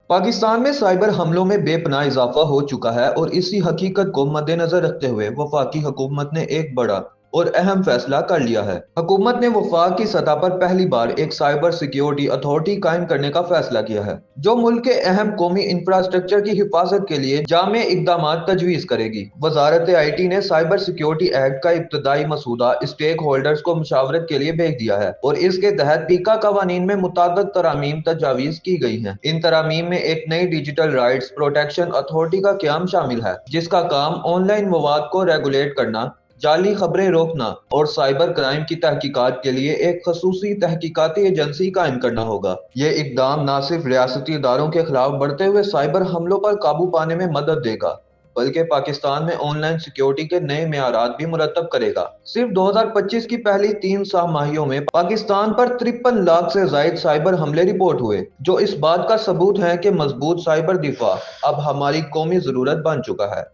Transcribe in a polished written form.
पाकिस्तान में साइबर हमलों में बेपनाह इजाफा हो चुका है और इसी हकीकत को मद्देनजर रखते हुए वफाकी हुकूमत ने एक बड़ा और अहम फैसला कर लिया है। हुकूमत ने वफाक की सतह पर पहली बार एक साइबर सिक्योरिटी अथॉरिटी कायम करने का फैसला किया है, जो मुल्क के अहम कौमी इंफ्रास्ट्रक्चर की हिफाजत के लिए जामे इकदाम तजवीज़ करेगी। वजारत आई टी ने साइबर सिक्योरिटी एक्ट का इब्तदाई मसूदा स्टेक होल्डर्स को मुशावरत के लिए भेज दिया है और इसके तहत पीका कवानीन में मुताबिक तरामीम तजावीज़ की गई हैं। इन तरामीम में एक नई डिजिटल राइट्स प्रोटेक्शन अथॉरिटी का क्याम शामिल है, जिसका काम ऑनलाइन मवाद को रेगुलेट करना, जाली खबरें रोकना और साइबर क्राइम की तहकीकात के लिए एक खसूसी तहकीकाती एजेंसी कायम करना होगा। ये इकदाम न सिर्फ रियासती इदारों के खिलाफ बढ़ते हुए साइबर हमलों पर काबू पाने में मदद देगा, बल्कि पाकिस्तान में ऑनलाइन सिक्योरिटी के नए मेयारात भी मुरतब करेगा। सिर्फ 2025 की पहली 3 माहियों में पाकिस्तान पर 53 लाख से जायद साइबर हमले रिपोर्ट हुए, जो इस बात का सबूत है कि मजबूत साइबर दिफा अब हमारी कौमी जरूरत बन चुका है।